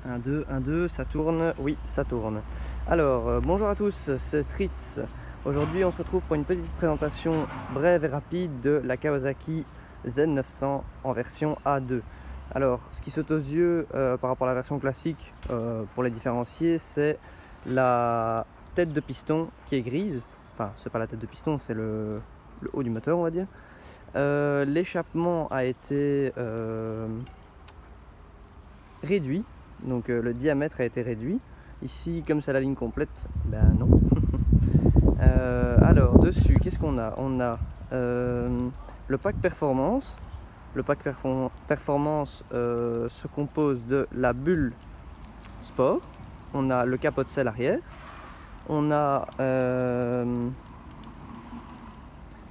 1, 2, 1, 2, ça tourne, oui, ça tourne. Alors, bonjour à tous, c'est Tritz. Aujourd'hui, on se retrouve pour une petite présentation brève et rapide de la Kawasaki Z900 en version A2. Alors, ce qui saute aux yeux par rapport à la version classique, pour les différencier, c'est la tête de piston qui est grise. Enfin, c'est pas la tête de piston, c'est le haut du moteur, on va dire. L'échappement a été réduit, donc le diamètre a été réduit. Ici, comme c'est la ligne complète, ben non. Alors, dessus, qu'est-ce qu'on a? On a le pack performance. Le pack performance se compose de la bulle sport. On a le capot de selle arrière. On a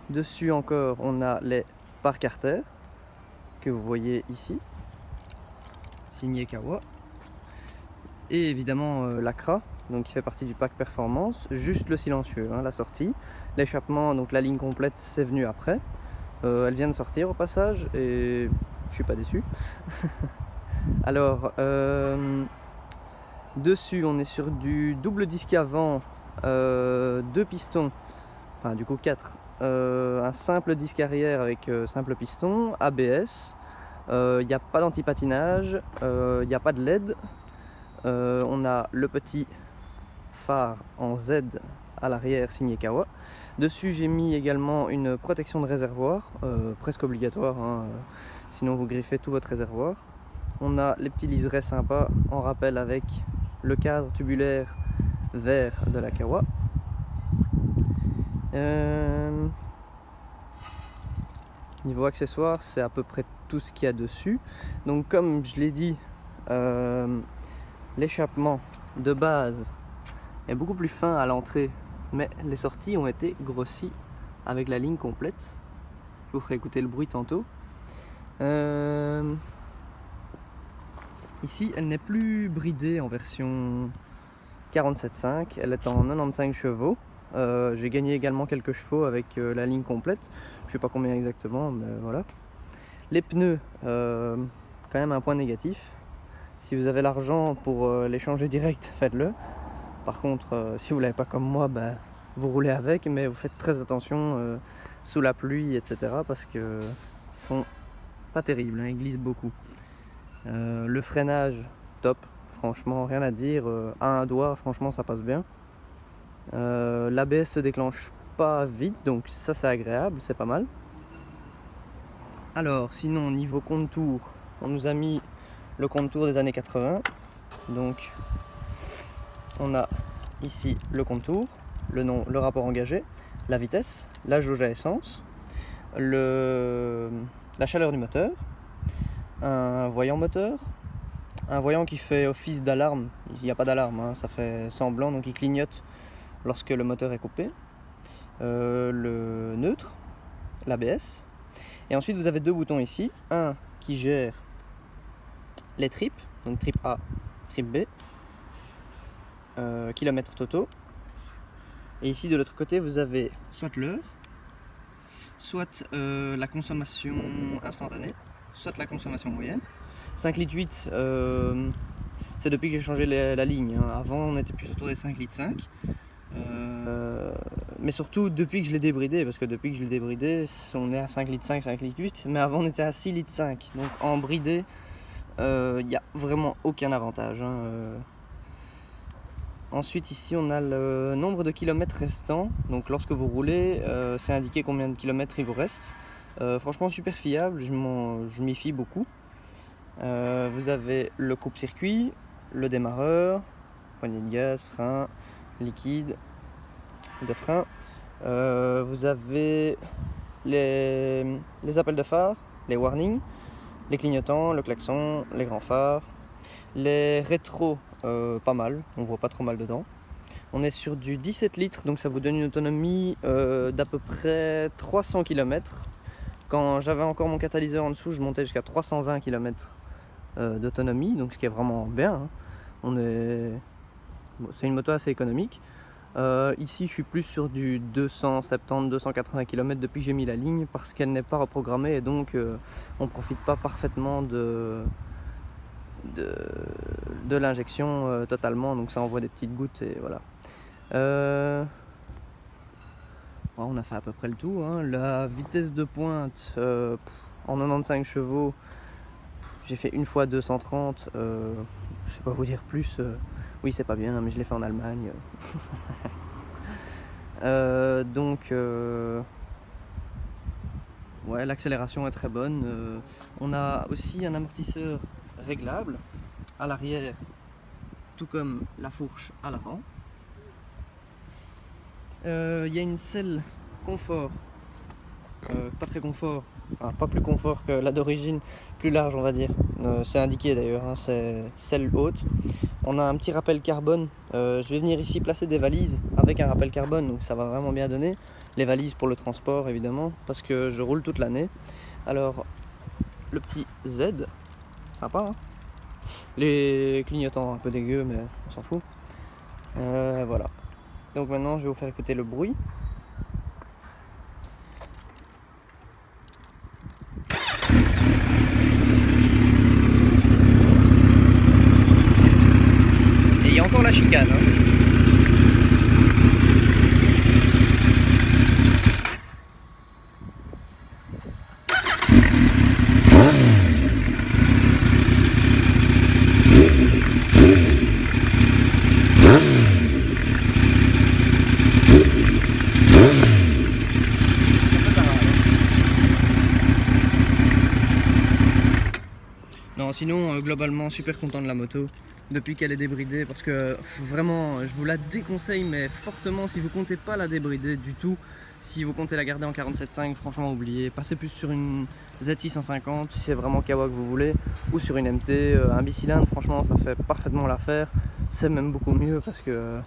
dessus encore, on a les pare carter que vous voyez ici, signé Kawa. Et évidemment l'ACRA, donc qui fait partie du pack performance, juste le silencieux, hein, la sortie. L'échappement, donc la ligne complète, c'est venu après. Elle vient de sortir au passage et je suis pas déçu. Alors, dessus on est sur du double disque avant, 2 pistons, enfin du coup 4, un simple disque arrière avec simple piston, ABS, il n'y a pas d'anti-patinage, il n'y a pas de LED. On a le petit phare en Z à l'arrière signé Kawa. Dessus j'ai mis également une protection de réservoir, presque obligatoire, hein, sinon vous griffez tout votre réservoir. On a les petits liserés sympas en rappel avec le cadre tubulaire vert de la Kawa. Niveau accessoires, c'est à peu près tout ce qu'il y a dessus. Donc comme je l'ai dit, l'échappement de base est beaucoup plus fin à l'entrée, mais les sorties ont été grossies avec la ligne complète. Je vous ferai écouter le bruit tantôt. Ici, elle n'est plus bridée en version 47.5, elle est en 95 chevaux. J'ai gagné également quelques chevaux avec la ligne complète. Je sais pas combien exactement, mais voilà. Les pneus, quand même un point négatif. Si vous avez l'argent pour les changer direct, faites-le. Par contre, si vous l'avez pas comme moi, ben, vous roulez avec, mais vous faites très attention sous la pluie, etc. parce que ils sont pas terribles, hein, ils glissent beaucoup. Le freinage, top, franchement, rien à dire. À un doigt, franchement, ça passe bien. L'ABS se déclenche pas vite, donc ça c'est agréable, c'est pas mal. Alors, sinon, niveau contour, on nous a mis le contour des années 80. Donc, on a ici le contour, le nom, le rapport engagé, la vitesse, la jauge à essence, la chaleur du moteur, un voyant moteur, un voyant qui fait office d'alarme. Il n'y a pas d'alarme, hein, ça fait semblant, donc il clignote lorsque le moteur est coupé, le neutre, l'ABS, et ensuite vous avez 2 boutons ici, un qui gère les trips, donc trip A, trip B, kilomètres totaux, et ici de l'autre côté vous avez soit l'heure, soit la consommation instantanée, soit la consommation moyenne. 5,8 litres, c'est depuis que j'ai changé la ligne, hein. Avant on était plus autour des 5,5 litres. Mais surtout depuis que je l'ai débridé, parce que depuis que je l'ai débridé, on est à 5,5 litres, 5,8 litres, mais avant on était à 6,5 litres. Donc en bridé, il n'y a vraiment aucun avantage, hein. Ensuite ici on a le nombre de kilomètres restants, donc lorsque vous roulez, c'est indiqué combien de kilomètres il vous reste. Franchement super fiable, je m'y fie beaucoup. Vous avez le coupe-circuit, le démarreur, poignée de gaz, frein, liquide de frein. Vous avez les appels de phare, les warnings, les clignotants, le klaxon, les grands phares, les rétros, pas mal, on voit pas trop mal dedans. On est sur du 17 litres, donc ça vous donne une autonomie d'à peu près 300 km. Quand j'avais encore mon catalyseur en dessous, je montais jusqu'à 320 km d'autonomie, donc ce qui est vraiment bien, hein. Bon, c'est une moto assez économique. Ici je suis plus sur du 270-280 km depuis que j'ai mis la ligne, parce qu'elle n'est pas reprogrammée et donc on ne profite pas parfaitement de l'injection totalement, donc ça envoie des petites gouttes et voilà. On a fait à peu près le tout, hein. La vitesse de pointe en 95 chevaux, j'ai fait une fois 230, je sais pas vous dire plus, oui c'est pas bien mais je l'ai fait en Allemagne. Ouais, l'accélération est très bonne. On a aussi un amortisseur réglable à l'arrière, tout comme la fourche à l'avant. Il y a une selle confort, pas très confort, enfin pas plus confort que la d'origine, plus large on va dire. C'est indiqué d'ailleurs, hein, c'est selle haute. On a un petit rappel carbone. Je vais venir ici placer des valises avec un rappel carbone, donc ça va vraiment bien donner. Les valises pour le transport évidemment, parce que je roule toute l'année. Alors le petit Z, sympa hein. Les clignotants un peu dégueux mais on s'en fout. Voilà. Donc maintenant je vais vous faire écouter le bruit. Et il y a encore la chicane hein. Non, sinon globalement super content de la moto depuis qu'elle est débridée, parce que vraiment je vous la déconseille mais fortement si vous comptez pas la débrider du tout. Si vous comptez la garder en 47.5, franchement oubliez, passez plus sur une Z650 si c'est vraiment Kawa que vous voulez, ou sur une MT, un bicylindre franchement ça fait parfaitement l'affaire, c'est même beaucoup mieux parce que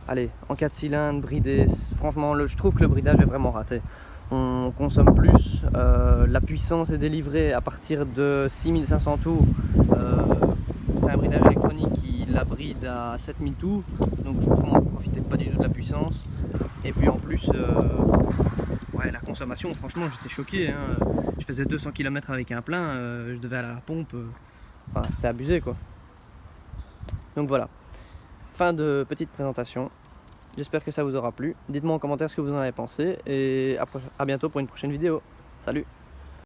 allez, en 4 cylindres, bridé, franchement je trouve que le bridage est vraiment raté. On consomme plus, la puissance est délivrée à partir de 6500 tours. C'est un bridage électronique qui la bride à 7000 tours, donc franchement vous ne profitez pas du tout de la puissance. Et puis en plus, ouais, la consommation, franchement j'étais choqué, hein. Je faisais 200 km avec un plein, je devais aller à la pompe, enfin c'était abusé quoi. Donc voilà, fin de petite présentation. J'espère que ça vous aura plu. Dites-moi en commentaire ce que vous en avez pensé et à bientôt pour une prochaine vidéo. Salut!